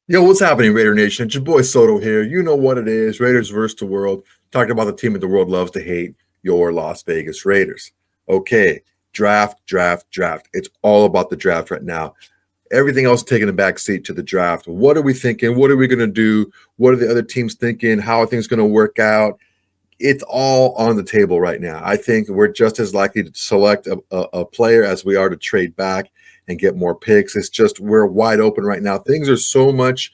Yo, what's happening, Raider Nation? It's your boy Soto here. You know what it is. Raiders versus the world. Talking about the team that the world loves to hate, your Las Vegas Raiders. Okay, draft. It's all about the draft right now. Everything else taking a back seat to the draft. What are we thinking? What are we going to do? What are the other teams thinking? How are things going to work out? It's all on the table right now. I think we're just as likely to select a player as we are to trade back and get more picks. It's just we're wide open right now. Things are so much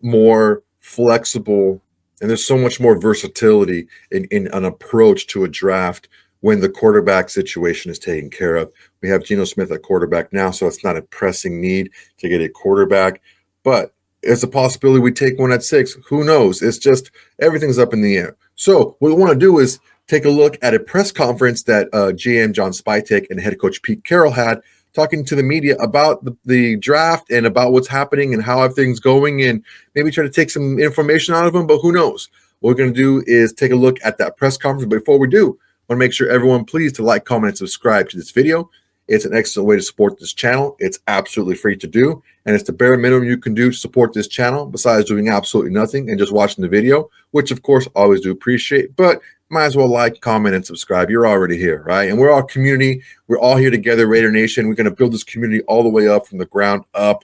more flexible and there's so much more versatility in an approach to a draft when the quarterback situation is taken care of. We have Geno Smith at quarterback now, so it's not a pressing need to get a quarterback. But it's a possibility we take one at 6. Who knows? It's just everything's up in the air. So what we want to do is take a look at a press conference that GM John Spytek and head coach Pete Carroll had talking to the media about the draft and about what's happening and how everything's going and maybe try to take some information out of them, but who knows? What we're going to do is take a look at that press conference. But before we do, I want to make sure everyone please to like, comment, and subscribe to this video. It's an excellent way to support this channel. It's absolutely free to do, and it's the bare minimum you can do to support this channel besides doing absolutely nothing and just watching the video, which of course I always do appreciate, but might as well like, comment, and subscribe. You're already here, right? And we're all community. We're all here together, Raider Nation. We're going to build this community all the way up from the ground up.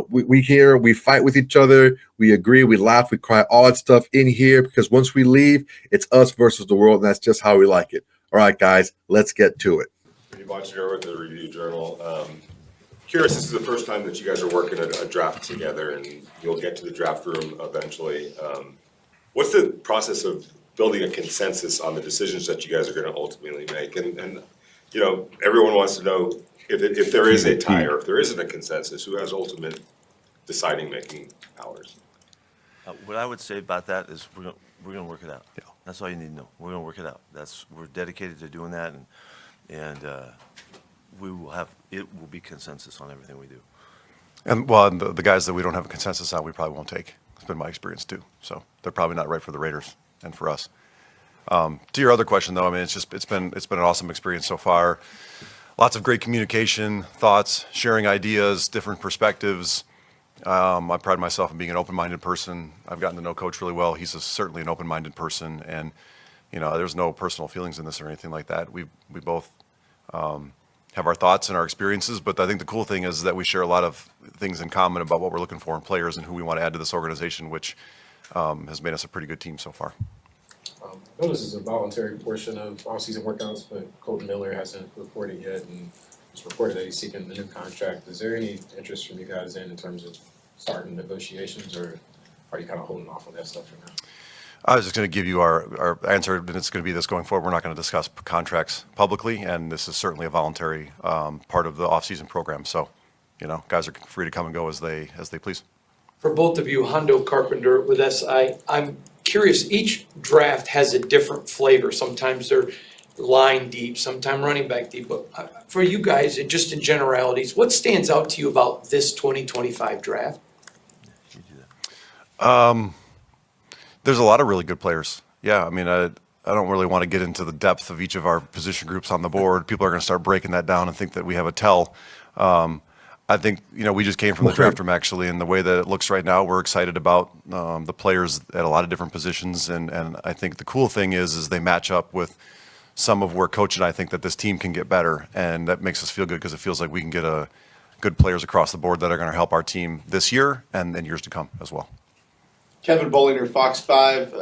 We fight with each other. We agree, we laugh, we cry, all that stuff in here because once we leave, it's us versus the world, and that's just how we like it. All right, guys, let's get to it. Watching over at the Review Journal. Curious, this is the first time that you guys are working a draft together, and you'll get to the draft room eventually. What's the process of building a consensus on the decisions that you guys are going to ultimately make? And you know, everyone wants to know if there is a tie or if there isn't a consensus, who has ultimate deciding-making powers? What I would say about that is we're gonna work it out. Yeah. That's all you need to know. We're gonna work it out. We're dedicated to doing that, and we will have, it will be consensus on everything we do. And well, and the guys that we don't have a consensus on, we probably won't take. It's been my experience too. So they're probably not right for the Raiders and for us. To your other question though, I mean, it's been an awesome experience so far. Lots of great communication, thoughts, sharing ideas, different perspectives. I pride myself in being an open-minded person. I've gotten to know Coach really well. He's certainly an open-minded person, and you know, there's no personal feelings in this or anything like that. We both have our thoughts and our experiences, but I think the cool thing is that we share a lot of things in common about what we're looking for in players and who we want to add to this organization, which has made us a pretty good team so far. I know this is a voluntary portion of off-season workouts, but Colton Miller hasn't reported yet, and it's reported that he's seeking the new contract. Is there any interest from you guys in terms of starting negotiations, or are you kind of holding off on that stuff for now? I was just going to give you our answer, and it's going to be this going forward. We're not going to discuss contracts publicly, and this is certainly a voluntary part of the off-season program. So, you know, guys are free to come and go as they please. For both of you, Hondo Carpenter with SI, I'm curious, each draft has a different flavor. Sometimes they're line deep, sometimes running back deep. But for you guys, and just in generalities, what stands out to you about this 2025 draft? There's a lot of really good players. Yeah, I mean, I don't really want to get into the depth of each of our position groups on the board. People are going to start breaking that down and think that we have a tell. I think, you know, we just came from the draft room actually, and the way that it looks right now, we're excited about the players at a lot of different positions. And I think the cool thing is they match up with some of where Coach and I think that this team can get better. And that makes us feel good because it feels like we can get good players across the board that are going to help our team this year and in years to come as well. Kevin Bollinger, Fox 5.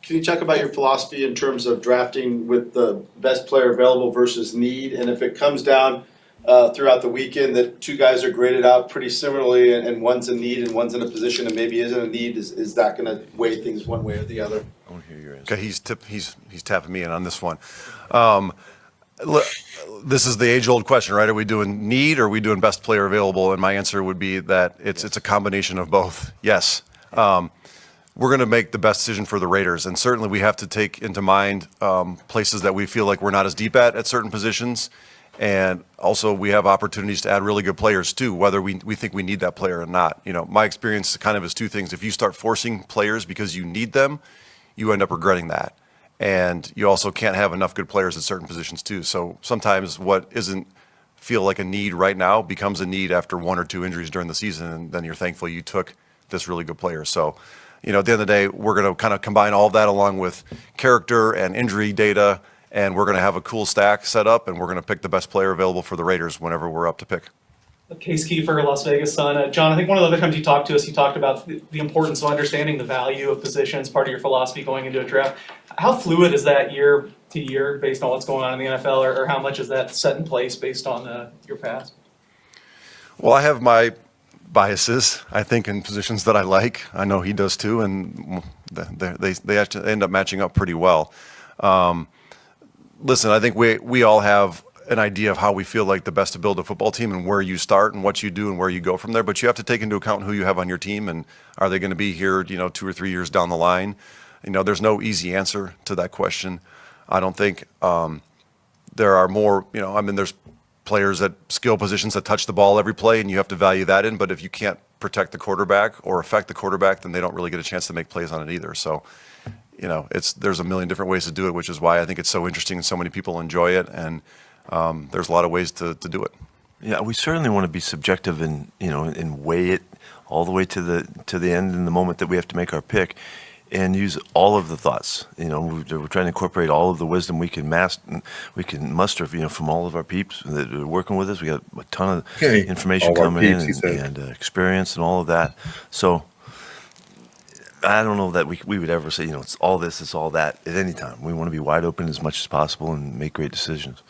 Can you talk about your philosophy in terms of drafting with the best player available versus need? And if it comes down throughout the weekend that two guys are graded out pretty similarly and one's in need and one's in a position and maybe isn't a need, is that going to weigh things one way or the other? I want to hear your answer. Okay, he's tapping me in on this one. This is the age-old question, right? Are we doing need or are we doing best player available? And my answer would be that it's a combination of both. Yes. We're going to make the best decision for the Raiders, and certainly we have to take into mind places that we feel like we're not as deep at certain positions, and also we have opportunities to add really good players too, whether we think we need that player or not. You know, my experience kind of is two things. If you start forcing players because you need them, you end up regretting that, and you also can't have enough good players at certain positions too. So sometimes what isn't feel like a need right now becomes a need after one or two injuries during the season, and then you're thankful you took this really good player. So, you know, at the end of the day, we're going to kind of combine all of that along with character and injury data, and we're going to have a cool stack set up, and we're going to pick the best player available for the Raiders whenever we're up to pick. Case Kiefer, Las Vegas Sun. John, I think one of the other times you talked to us, you talked about the importance of understanding the value of positions, part of your philosophy going into a draft. How fluid is that year to year based on what's going on in the NFL, or how much is that set in place based on your past? Well, I have my biases, I think, in positions that I like. I know he does too, and they actually end up matching up pretty well. Listen, I think we all have an idea of how we feel like the best to build a football team and where you start and what you do and where you go from there. But you have to take into account who you have on your team and are they going to be here, you know, 2 or 3 years down the line. You know, there's no easy answer to that question. I don't think there are more, you know, I mean, there's players at skill positions that touch the ball every play and you have to value that in. But if you can't protect the quarterback or affect the quarterback, then they don't really get a chance to make plays on it either. So, you know, there's a million different ways to do it, which is why I think it's so interesting and so many people enjoy it. And there's a lot of ways to do it. Yeah, we certainly want to be subjective and, you know, and weigh it all the way to the end in the moment that we have to make our pick, and use all of the thoughts. You know, we're trying to incorporate all of the wisdom we can muster, you know, from all of our peeps that are working with us. We got a ton of information all our coming peeps, in and experience and all of that. So I don't know that we would ever say, you know, it's all this, it's all that at any time. We want to be wide open as much as possible and make great decisions.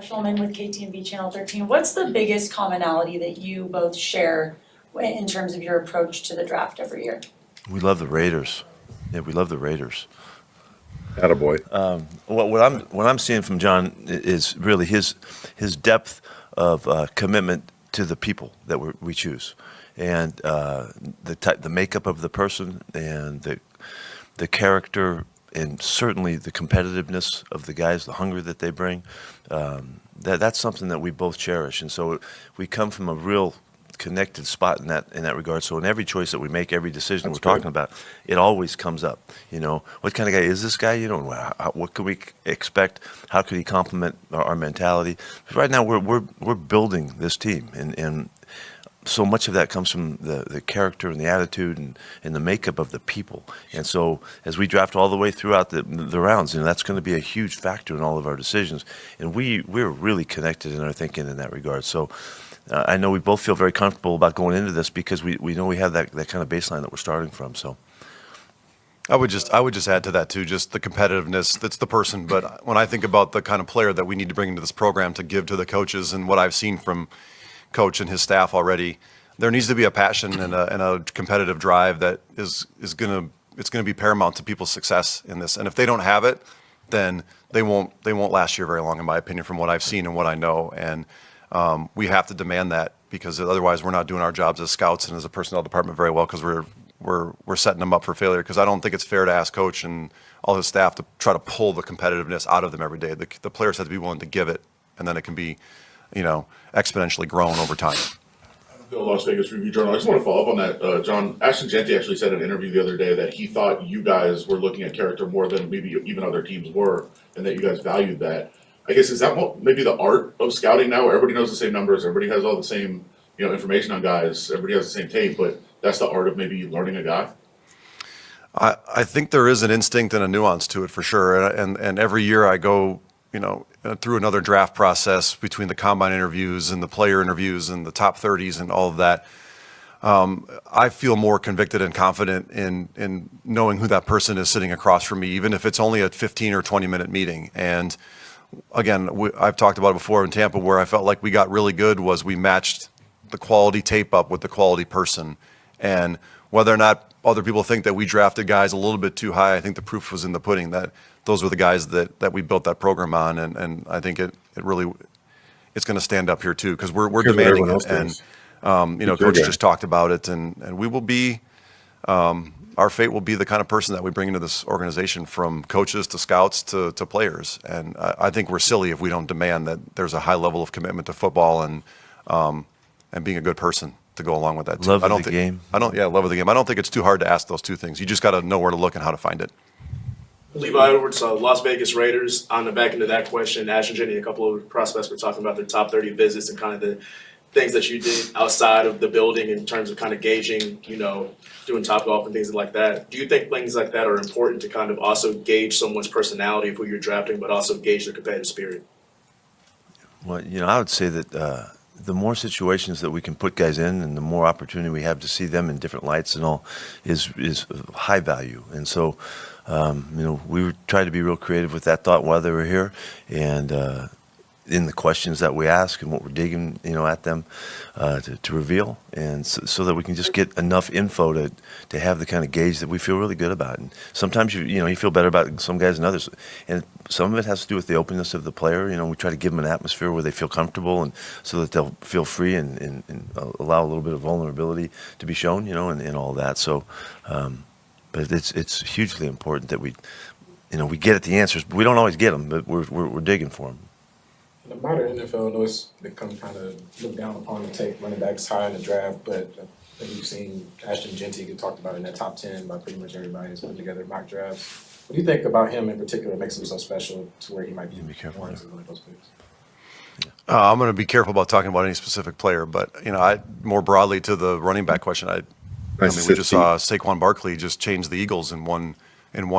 Schulman with KTMB Channel 13. What's the biggest commonality that you both share in terms of your approach to the draft every year? We love the Raiders. Yeah, we love the Raiders. Attaboy. What I'm seeing from John is really his depth of commitment to the people that we choose, and the makeup of the person, and the character, and certainly the competitiveness of the guys, the hunger that they bring. That's something that we both cherish, and so we come from a real connected spot in that regard. So in every choice that we make, every decision That's we're good. talking about, it always comes up. You know, what kind of guy is this guy? You know, what can we expect? How could he complement our mentality? Because right now we're building this team, and so much of that comes from the character and the attitude and the makeup of the people. And so as we draft all the way throughout the rounds, you know, that's going to be a huge factor in all of our decisions. And we're really connected in our thinking in that regard. So I know we both feel very comfortable about going into this because we know we have that kind of baseline that we're starting from. So I would just add to that too, just the competitiveness. That's the person. But when I think about the kind of player that we need to bring into this program to give to the coaches and what I've seen from Coach and his staff already, there needs to be a passion and a competitive drive that is going to be paramount to people's success in this. And if they don't have it, then they won't last here very long, in my opinion, from what I've seen and what I know. And we have to demand that, because otherwise we're not doing our jobs as scouts and as a personnel department very well, because we're setting them up for failure. Because I don't think it's fair to ask Coach and all his staff to try to pull the competitiveness out of them every day. The players have to be willing to give it, and then it can be, you know, exponentially grown over time. The Las Vegas Review-Journal. I just want to follow up on that, John. Ashton Jeanty actually said in an interview the other day that he thought you guys were looking at character more than maybe even other teams were, and that you guys valued that. I guess, is that maybe the art of scouting now, where everybody knows the same numbers, everybody has all the same, you know, information on guys, everybody has the same tape, but that's the art of maybe learning a guy? I think there is an instinct and a nuance to it for sure. And every year I go, you know, through another draft process between the combine interviews and the player interviews and the top 30s and all of that. I feel more convicted and confident in knowing who that person is sitting across from me, even if it's only a 15 or 20-minute meeting. And again, I've talked about it before in Tampa, where I felt like we got really good was we matched the quality tape up with the quality person. And whether or not other people think that we drafted guys a little bit too high, I think the proof was in the pudding that those were the guys that we built that program on. And I think it's going to stand up here too, because we're demanding it. And, you know, Coach just talked about it, and we will be, our fate will be the kind of person that we bring into this organization, from coaches to scouts to players. And I think we're silly if we don't demand that there's a high level of commitment to football and being a good person to go along with that too. Love of the game. Love of the game. I don't think it's too hard to ask those two things. You just got to know where to look and how to find it. Levi Edwards, Las Vegas Raiders. On the back end of that question, Ashton Jeanty, a couple of prospects were talking about their top 30 visits and kind of things that you did outside of the building in terms of kind of gauging, doing Topgolf and things like that. Do you think things like that are important to kind of also gauge someone's personality of who you're drafting, but also gauge their competitive spirit? Well, I would say that the more situations that we can put guys in, and the more opportunity we have to see them in different lights and all, is high value. And so, we would try to be real creative with that thought while they were here, and in the questions that we ask and what we're digging, at them to reveal, and so that we can just get enough info to have the kind of gauge that we feel really good about. And sometimes you feel better about some guys than others, and some of it has to do with the openness of the player. We try to give them an atmosphere where they feel comfortable, and so that they'll feel free and allow a little bit of vulnerability to be shown, and all that. So, but it's hugely important that we get at the answers. But we don't always get them, but we're digging for them. In the modern NFL, I know it's become kind of looked down upon to take running backs high in the draft, but I think you've seen Ashton Genty get talked about in that top 10 by pretty much everybody who's putting together mock drafts. What do you think about him in particular makes him so special to where he might be careful warranted one of those picks? I'm going to be careful about talking about any specific player, but more broadly to the running back question, we just saw Saquon Barkley just change the Eagles in one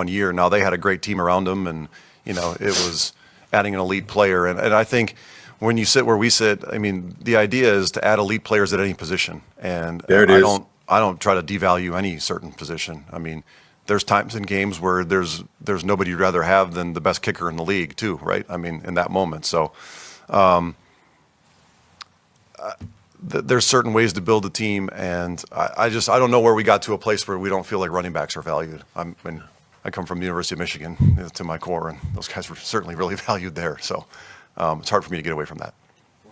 year. Now they had a great team around him, and it was adding an elite player. And I think when you sit where we sit, the idea is to add elite players at any position. And There it is. I don't try to devalue any certain position. There's times in games where there's nobody you'd rather have than the best kicker in the league too, right? In that moment. So there's certain ways to build a team, and I don't know where we got to a place where we don't feel like running backs are valued. I come from the University of Michigan to my core, and those guys were certainly really valued there. So it's hard for me to get away from that.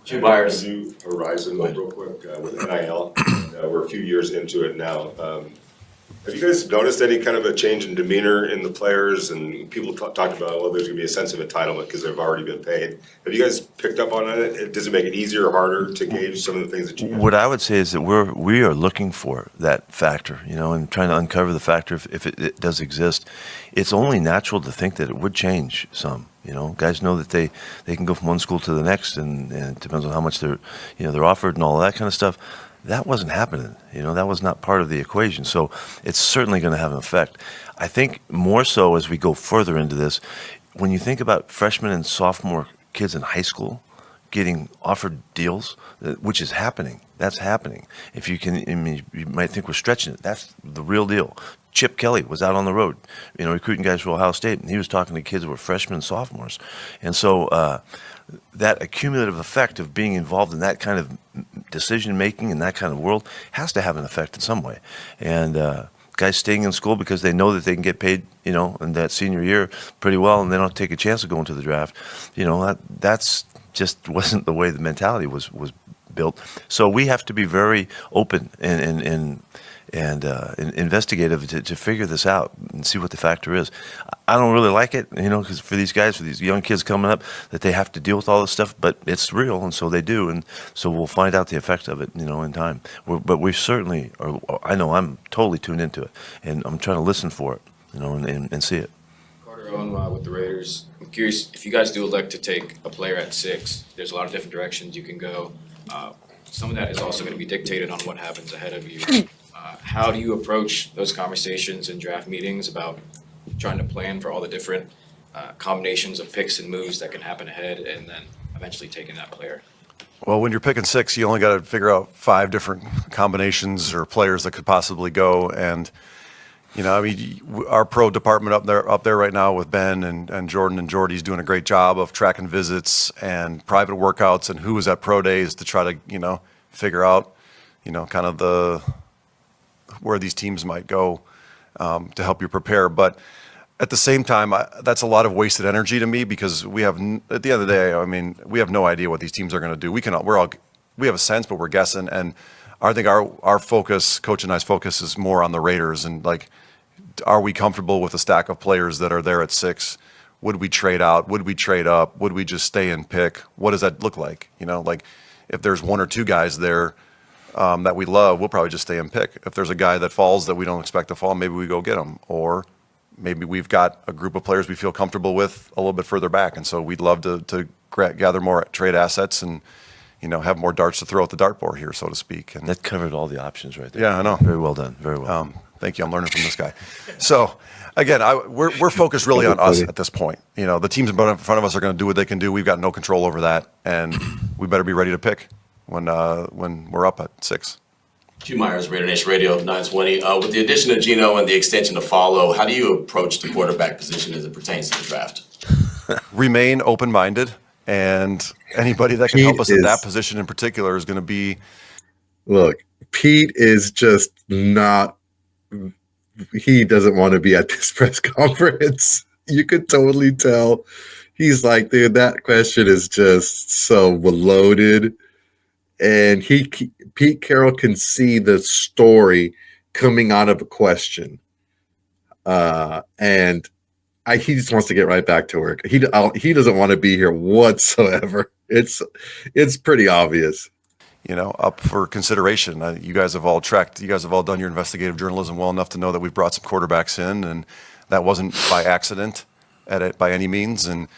Two Myers. New horizon, real quick, with NIL. We're a few years into it now. Have you guys noticed any kind of a change in demeanor in the players? And people talk about, well, there's going to be a sense of entitlement because they've already been paid. Have you guys picked up on it? Does it make it easier or harder to gauge some of the things that you guys What I would say is that we are looking for that factor, and trying to uncover the factor if it does exist. It's only natural to think that it would change some. Guys know that they can go from one school to the next, and it depends on how much they're offered and all that kind of stuff. That wasn't happening. That was not part of the equation. So it's certainly going to have an effect. I think more so as we go further into this, when you think about freshman and sophomore kids in high school getting offered deals, which is happening. That's happening. If you can, you might think we're stretching it. That's the real deal. Chip Kelly was out on the road, recruiting guys for Ohio State, and he was talking to kids who were freshmen and sophomores. And so that accumulative effect of being involved in that kind of decision-making in that kind of world has to have an effect in some way. And guys staying in school because they know that they can get paid, in that senior year pretty well, and they don't take a chance of going to the draft. That's just wasn't the way the mentality was built. So we have to be very open and investigative to figure this out and see what the factor is. I don't really like it, because for these guys, for these young kids coming up, that they have to deal with all this stuff, but it's real, and so they do, and so we'll find out the effect of it, in time. But we certainly are. I know I'm totally tuned into it, and I'm trying to listen for it, and see it. Carter Owen with the Raiders. I'm curious, if you guys do elect to take a player at 6, there's a lot of different directions you can go. Some of that is also going to be dictated on what happens ahead of you. How do you approach those conversations in draft meetings about trying to plan for all the different combinations of picks and moves that can happen ahead, and then eventually taking that player? Well, when you're picking 6, you only got to figure out 5 different combinations or players that could possibly go. And our pro department up there right now with Ben and Jordan and Jordy's doing a great job of tracking visits and private workouts and who was at pro days to try to figure out kind of where these teams might go to help you prepare. But at the same time, that's a lot of wasted energy to me, because we have, at the end of the day, we have no idea what these teams are going to do. We have a sense, but we're guessing. And I think our focus, Coach and I's focus, is more on the Raiders, and are we comfortable with a stack of players that are there at 6? Would we trade out? Would we trade up? Would we just stay and pick? What does that look like? If there's 1 or 2 guys there that we love, we'll probably just stay and pick. If there's a guy that falls that we don't expect to fall, maybe we go get him. Or maybe we've got a group of players we feel comfortable with a little bit further back, and so we'd love to gather more trade assets and have more darts to throw at the dartboard here, so to speak. And That covered all the options right there. Yeah, I know. Very well done, very well. Thank you. I'm learning from this guy. So, again, we're focused really on us at this point. The teams in front of us are going to do what they can do. We've got no control over that, and we better be ready to pick when we're up at 6. Q Myers, Raider Nation Radio 920. With the addition of Geno and the extension to Follow, how do you approach the quarterback position as it pertains to the draft? Remain open-minded, and anybody that can Pete help us in that is- position in particular is going to be. Look, Pete is just not. He doesn't want to be at this press conference. You could totally tell. He's like, dude, that question is just so loaded. And Pete Carroll can see the story coming out of a question. And he just wants to get right back to work. He doesn't want to be here whatsoever. It's pretty obvious. Up for consideration. You guys have all done your investigative journalism well enough to know that we've brought some quarterbacks in, and that wasn't by accident by any means. And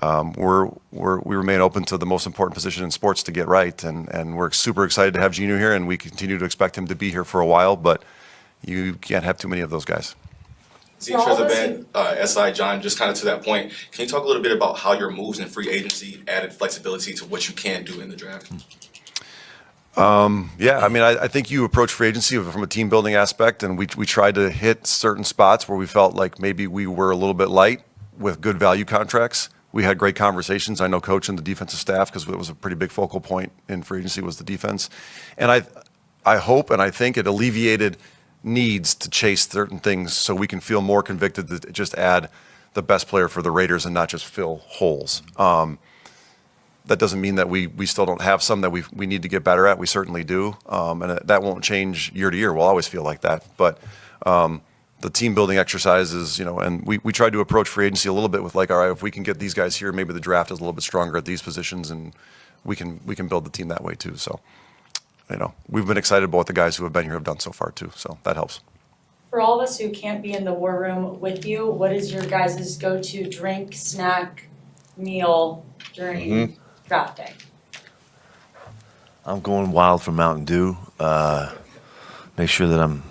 we remain open to the most important position in sports to get right. And we're super excited to have Geno here, and we continue to expect him to be here for a while, but you can't have too many of those guys. See, Trezevan, SI, John, just kind of to that point, can you talk a little bit about how your moves in free agency added flexibility to what you can do in the draft? Yeah, I think you approach free agency from a team building aspect, and we tried to hit certain spots where we felt like maybe we were a little bit light with good value contracts. We had great conversations. I know Coach and the defensive staff, because it was a pretty big focal point in free agency, was the defense. And I hope and I think it alleviated needs to chase certain things so we can feel more convicted to just add the best player for the Raiders and not just fill holes. That doesn't mean that we still don't have some that we need to get better at. We certainly do. And that won't change year to year. We'll always feel like that. But the team building exercises, and we tried to approach free agency a little bit with like, all right, if we can get these guys here, maybe the draft is a little bit stronger at these positions, and we can build the team that way too. So, we've been excited about what the guys who have been here have done so far too. So that helps. For all of us who can't be in the war room with you, what is your guys' go-to drink, snack, meal during draft day? I'm going wild for Mountain Dew. Make sure that I'm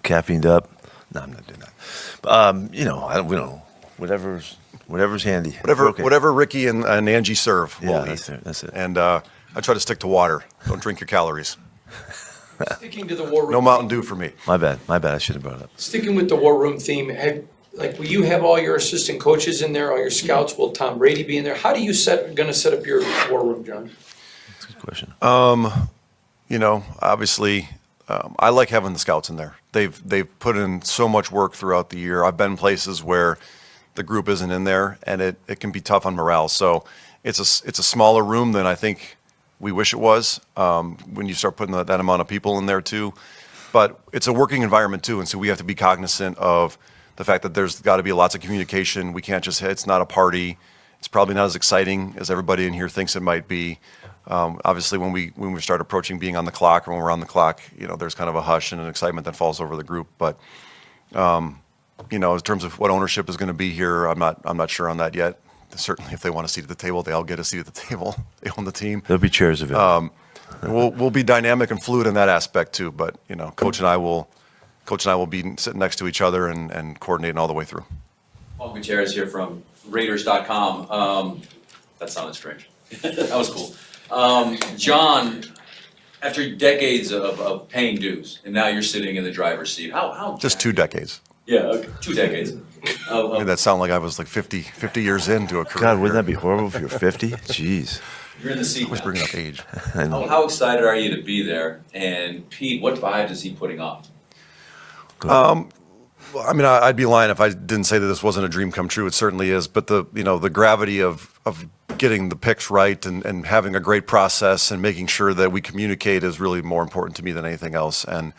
caffeined up. No, I'm not doing that. But, we don't. Whatever's handy. Whatever Ricky and Angie serve, we'll Yeah, eat. that's it. And I try to stick to water. Don't drink your calories. Sticking to the war room. No Mountain Dew for me. My bad. I should have brought it up. Sticking with the war room theme, will you have all your assistant coaches in there, all your scouts? Will Tom Brady be in there? How do you gonna set up your war room, John? That's a good question. Obviously, I like having the scouts in there. They've put in so much work throughout the year. I've been places where the group isn't in there, and it can be tough on morale. So it's a smaller room than I think we wish it was when you start putting that amount of people in there too. But it's a working environment too, and so we have to be cognizant of the fact that there's got to be lots of communication. We can't just it's not a party. It's probably not as exciting as everybody in here thinks it might be. Obviously, when we start approaching being on the clock, or when we're on the clock, there's kind of a hush and an excitement that falls over the group. But in terms of what ownership is going to be here, I'm not sure on that yet. Certainly, if they want a seat at the table, they'll get a seat at the table. They own the team. There'll be chairs available. We'll be dynamic and fluid in that aspect too. But Coach and I will be sitting next to each other and coordinating all the way through. Paul Gutierrez here from Raiders.com. That sounded strange. That was cool. John, after decades of paying dues, and now you're sitting in the driver's seat. How Just 2 decades. Yeah, okay, 2 decades. Made that sound like I was like 50 years into a career. God, wouldn't that be horrible if you're 50? Jeez. You're in the seat Always now. bringing up age. How excited are you to be there? And Pete, what vibes is he putting off? I'd be lying if I didn't say that this wasn't a dream come true. It certainly is. But the gravity of getting the picks right and having a great process and making sure that we communicate is really more important to me than anything else. And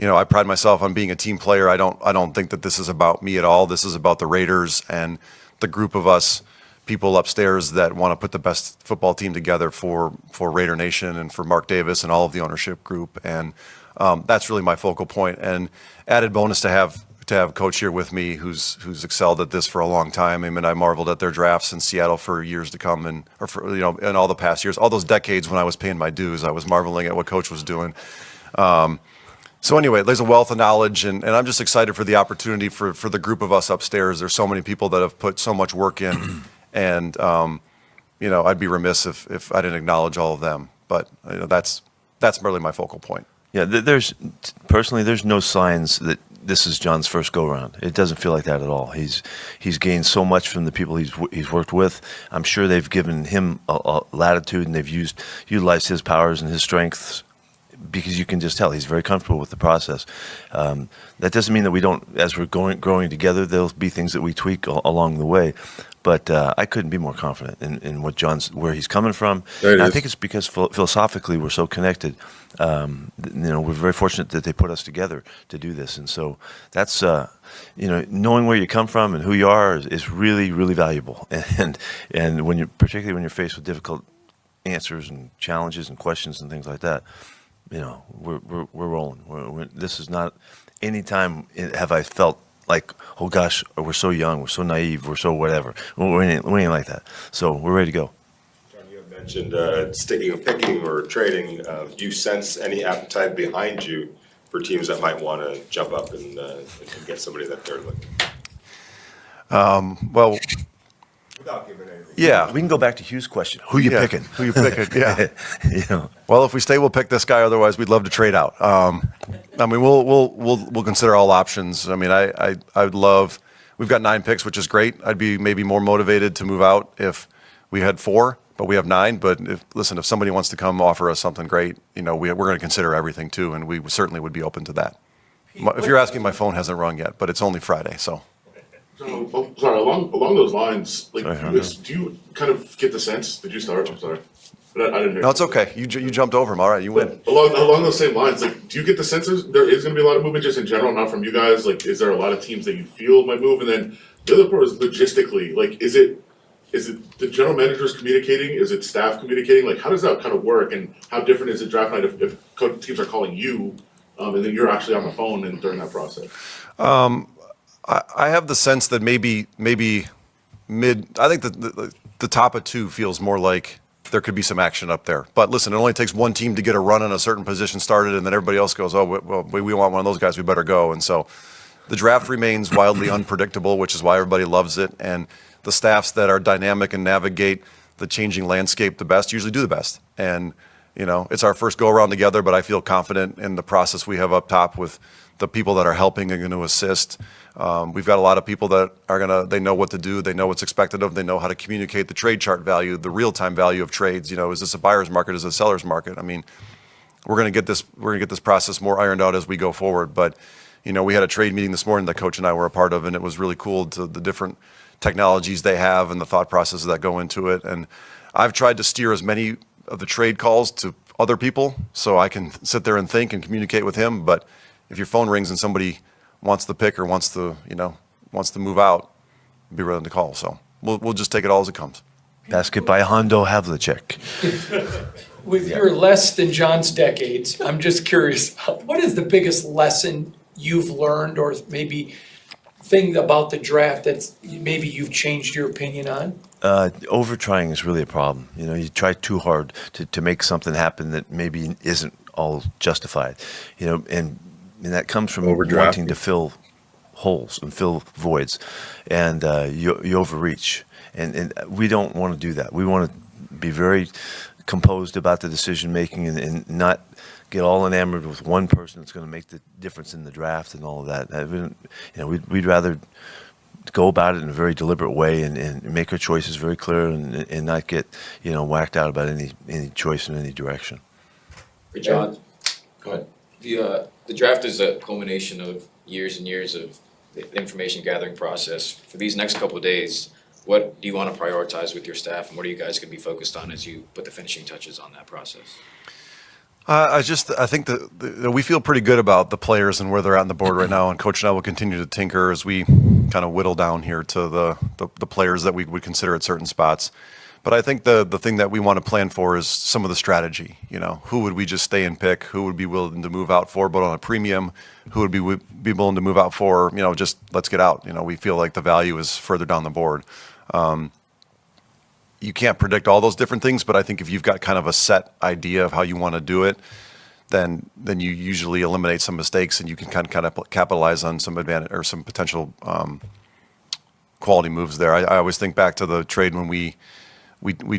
I pride myself on being a team player. I don't think that this is about me at all. This is about the Raiders and the group of us people upstairs that want to put the best football team together for Raider Nation and for Mark Davis and all of the ownership group. And that's really my focal point. And added bonus to have to have Coach here with me, who's excelled at this for a long time. I mean, I marveled at their drafts in Seattle for years to come, in all the past years, all those decades when I was paying my dues, I was marveling at what Coach was doing. So anyway, there's a wealth of knowledge, and I'm just excited for the opportunity for the group of us upstairs. There's so many people that have put so much work in, and I'd be remiss if I didn't acknowledge all of them. But that's really my focal point. Yeah, there's no signs that this is John's first go-around. It doesn't feel like that at all. He's gained so much from the people he's worked with. I'm sure they've given him a latitude, and they've utilized his powers and his strengths, because you can just tell he's very comfortable with the process. That doesn't mean that we don't, as we're growing together, there'll be things that we tweak along the way. But I couldn't be more confident in where he's coming from. And I think it's because philosophically we're so connected. We're very fortunate that they put us together to do this. And so that's, knowing where you come from and who you are is really, really valuable. And particularly when you're faced with difficult answers and challenges and questions and things like that, we're rolling. This is not any time have I felt like, oh gosh, we're so young, we're so naive, we're so whatever. We ain't like that. So we're ready to go. John, you have mentioned sticking or picking or trading. Do you sense any appetite behind you for teams that might want to jump up and get somebody that they're looking? Well, Without giving anything. yeah. We can go back to Hugh's question. Who you picking? Who you picking? Yeah. – Well, if we stay, we'll pick this guy. Otherwise, we'd love to trade out. We'll consider all options. I mean, I'd love. We've got 9 picks, which is great. I'd be maybe more motivated to move out if we had 4, but we have 9. But if somebody wants to come offer us something great, we're going to consider everything too, and we certainly would be open to that. If you're asking, my phone hasn't rung yet, but it's only Friday, so. So, sorry, along those lines, like, Sorry, do you kind of get the sense? Did you start? I'm sorry. But I didn't hear. No, it's okay. You jumped over him. All right, you win. Along those same lines, like, do you get the sense there is going to be a lot of movement just in general, not from you guys? Like, is there a lot of teams that you feel might move? And then the other part is logistically, like, is it the general managers communicating? Is it staff communicating? Like, how does that kind of work? And how different is it draft night if teams are calling you, and then you're actually on the phone and during that process? I have the sense that maybe mid. I think that the top of 2 feels more like there could be some action up there. But listen, it only takes one team to get a run on a certain position started, and then everybody else goes, oh, well, we want one of those guys, we better go. And so the draft remains wildly unpredictable, which is why everybody loves it. And the staffs that are dynamic and navigate the changing landscape the best usually do the best. And, it's our first go-around together, but I feel confident in the process we have up top with the people that are helping and going to assist. We've got a lot of people that they know what to do, they know what's expected of them, they know how to communicate the trade chart value, the real-time value of trades. Is this a buyer's market, is it a seller's market? I mean, we're going to get this process more ironed out as we go forward. But, we had a trade meeting this morning that Coach and I were a part of, and it was really cool to the different technologies they have and the thought processes that go into it. And I've tried to steer as many of the trade calls to other people so I can sit there and think and communicate with him. But if your phone rings and somebody wants the pick or wants to move out, be ready to call. So we'll just take it all as it comes. Basket by Hondo Havlicek. With your less than John's decades, I'm just curious, what is the biggest lesson you've learned, or maybe thing about the draft that's maybe you've changed your opinion on? Over trying is really a problem. You try too hard to make something happen that maybe isn't all justified. And that comes from wanting to fill holes and fill voids, and you overreach. And we don't want to do that. We want to be very composed about the decision making and not get all enamored with one person that's going to make the difference in the draft and all of that. We'd rather go about it in a very deliberate way and make our choices very clear and not get whacked out about any choice in any direction. For John, Go ahead. the draft is a culmination of years and years of the information gathering process. For these next couple of days, what do you want to prioritize with your staff, and what are you guys going to be focused on as you put the finishing touches on that process? I think that we feel pretty good about the players and where they're at on the board right now, and Coach and I will continue to tinker as we kind of whittle down here to the players that we would consider at certain spots. But I think the thing that we want to plan for is some of the strategy. You know, who would we just stay and pick? Who would be willing to move out for, but on a premium? Who would be willing to move out for? You know, just let's get out. You know, we feel like the value is further down the board. You can't predict all those different things, but I think if you've got kind of a set idea of how you want to do it, then you usually eliminate some mistakes, and you can kind of capitalize on some advantage or some potential quality moves there. I always think back to the trade when we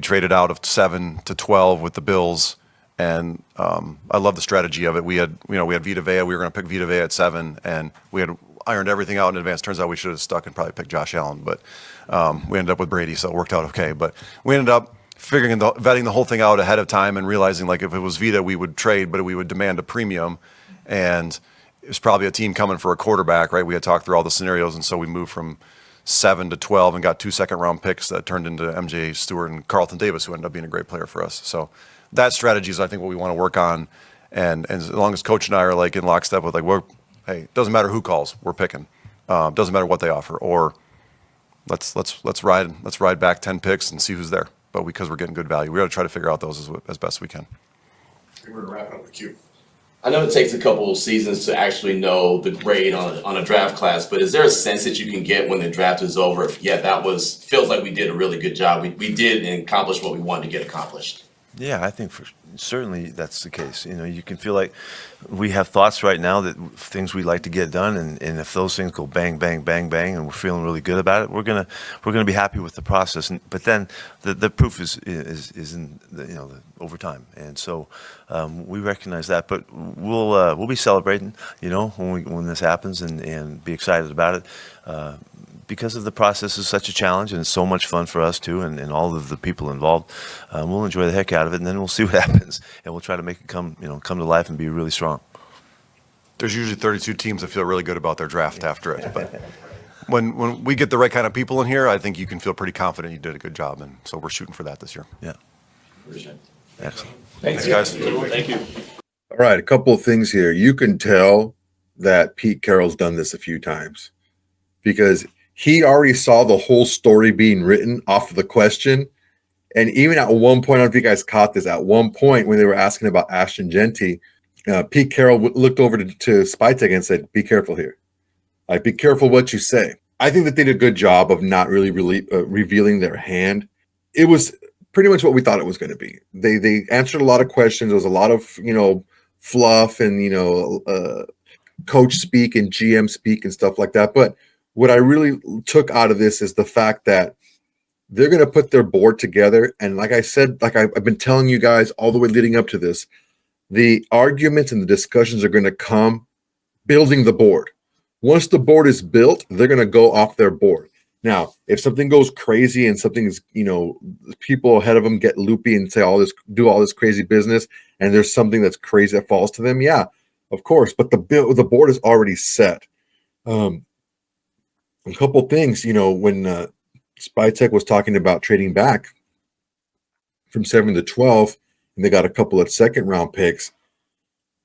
traded out of 7 to 12 with the Bills, and I love the strategy of it. We had Vita Vea. We were going to pick Vita Vea at 7, and we had ironed everything out in advance. Turns out we should have stuck and probably picked Josh Allen, but we ended up with Brady, so it worked out okay. But we ended up vetting the whole thing out ahead of time and realizing, like, if it was Vita, we would trade, but we would demand a premium, and it was probably a team coming for a quarterback, right? We had talked through all the scenarios, and so we moved from 7 to 12 and got 2 second-round picks that turned into MJ Stewart and Carlton Davis, who ended up being a great player for us. So that strategy is, I think, what we want to work on, and as long as Coach and I are like in lockstep with, like, hey, it doesn't matter who calls, we're picking. Doesn't matter what they offer, or let's ride back 10 picks and see who's there. But because we're getting good value, we got to try to figure out those as best we can. We're gonna wrap it up with Q. I know it takes a couple of seasons to actually know the grade on a draft class, but is there a sense that you can get when the draft is over? Yeah, feels like we did a really good job. We did and accomplished what we wanted to get accomplished. Yeah, I think certainly that's the case. You know, you can feel like we have thoughts right now that things we'd like to get done, and if those things go bang, bang, bang, bang, and we're feeling really good about it, we're gonna be happy with the process. But then the proof is in the over time, and so we recognize that. But we'll be celebrating, when this happens, and be excited about it. Because of the process is such a challenge, and it's so much fun for us too, and all of the people involved. We'll enjoy the heck out of it, and then we'll see what happens, and we'll try to make it come to life and be really strong. There's usually 32 teams that feel really good about their draft after it, but when we get the right kind of people in here, I think you can feel pretty confident you did a good job, and so we're shooting for that this year. Yeah. Excellent. Thanks, guys. Thank you. All right, a couple of things here. You can tell that Pete Carroll's done this a few times because he already saw the whole story being written off of the question. And even at one point, I don't know if you guys caught this, at one point when they were asking about Ashton Genty, Pete Carroll looked over to Spytek and said, be careful here. Like, be careful what you say. I think that they did a good job of not really revealing their hand. It was pretty much what we thought it was going to be. They answered a lot of questions. There was a lot of, fluff and, coach speak and GM speak and stuff like that. But what I really took out of this is the fact that they're going to put their board together. And like I said, like I've been telling you guys all the way leading up to this, the arguments and the discussions are going to come building the board. Once the board is built, they're going to go off their board. Now, if something goes crazy and something is, people ahead of them get loopy and do all this crazy business, and there's something that's crazy that falls to them, yeah, of course. But the board is already set. A couple things, when Spytek was talking about trading back from 7 to 12, and they got a couple of second-round picks,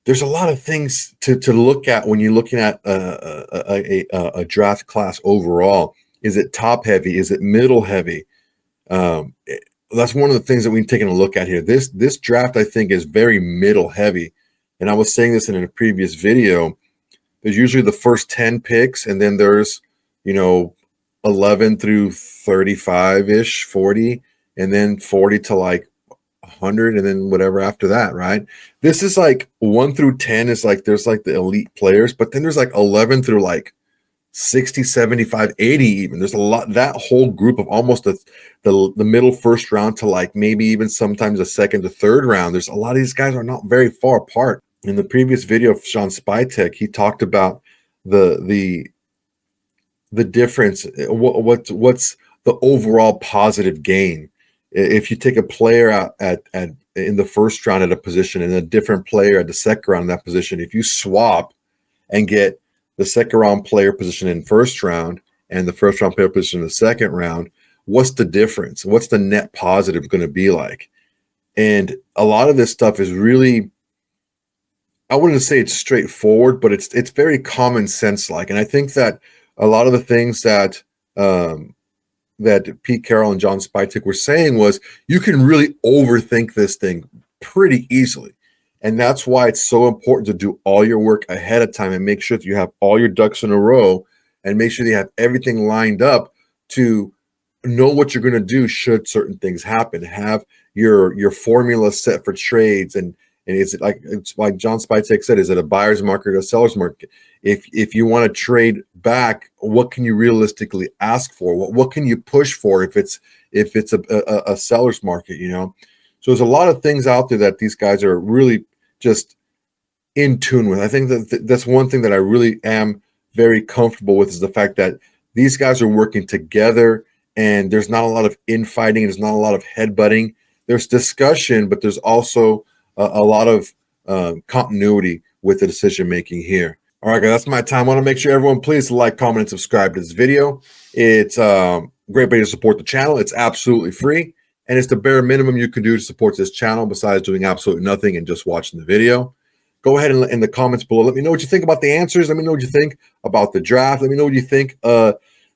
there's a lot of things to look at when you're looking at a draft class overall. Is it top-heavy? Is it middle-heavy? That's one of the things that we've taken a look at here. This draft, I think, is very middle-heavy, and I was saying this in a previous video. There's usually the first 10 picks, and then there's 11 through 35-ish, 40, and then 40 to like 100, and then whatever after that, right? This is like 1 through 10 is like, there's like the elite players, but then there's like 11 through like 60, 75, 80 even. There's a lot, that whole group of almost the middle first round to like maybe even sometimes a second to third round. There's a lot of these guys are not very far apart. In the previous video of Sean Spytek, he talked about the difference, what's the overall positive gain if you take a player out in the first round at a position and a different player at the second round in that position. If you swap and get the second round player position in first round and the first round player position in the second round, what's the difference? What's the net positive going to be like? And a lot of this stuff is really, I wouldn't say it's straightforward, but it's very common sense like. And I think that a lot of the things that that Pete Carroll and John Spytek were saying was you can really overthink this thing pretty easily. And that's why it's so important to do all your work ahead of time and make sure that you have all your ducks in a row and make sure that you have everything lined up to know what you're going to do should certain things happen. Have your formula set for trades, and it's like John Spytek said, is it a buyer's market or a seller's market? If you want to trade back, what can you realistically ask for? What can you push for if it's a seller's market, you know? So there's a lot of things out there that these guys are really just in tune with. I think that that's one thing that I really am very comfortable with, is the fact that these guys are working together and there's not a lot of infighting, there's not a lot of headbutting. There's discussion, but there's also a lot of continuity with the decision making here. All right, guys, that's my time. I want to make sure everyone please like, comment, and subscribe to this video. It's a great way to support the channel. It's absolutely free, and it's the bare minimum you can do to support this channel besides doing absolutely nothing and just watching the video. Go ahead and in the comments below, let me know what you think about the answers. Let me know what you think about the draft. Let me know what you think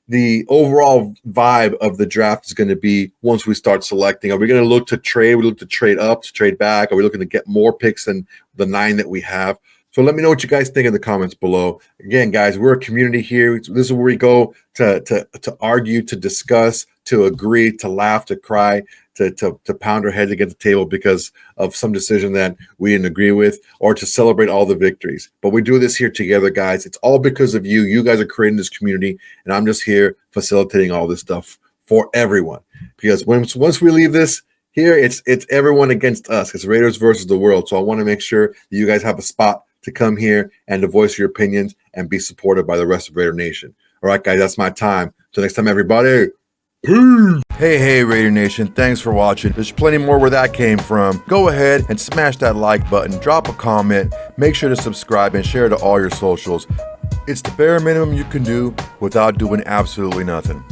the overall vibe of the draft is going to be once we start selecting. Are we going to look to trade? We look to trade up, to trade back? Are we looking to get more picks than the 9 that we have? So let me know what you guys think in the comments below. Again, guys, we're a community here. This is where we go to argue, to discuss, to agree, to laugh, to cry, to pound our heads against the table because of some decision that we didn't agree with, or to celebrate all the victories. But we do this here together, guys. It's all because of you. You guys are creating this community, and I'm just here facilitating all this stuff for everyone. Because once we leave this here, it's everyone against us. It's Raiders versus the world. So I want to make sure that you guys have a spot to come here and to voice your opinions and be supported by the rest of Raider Nation. All right, guys, that's my time. Till next time, everybody. Peace. Hey, Raider Nation. Thanks for watching. There's plenty more where that came from. Go ahead and smash that like button. Drop a comment. Make sure to subscribe and share to all your socials. It's the bare minimum you can do without doing absolutely nothing.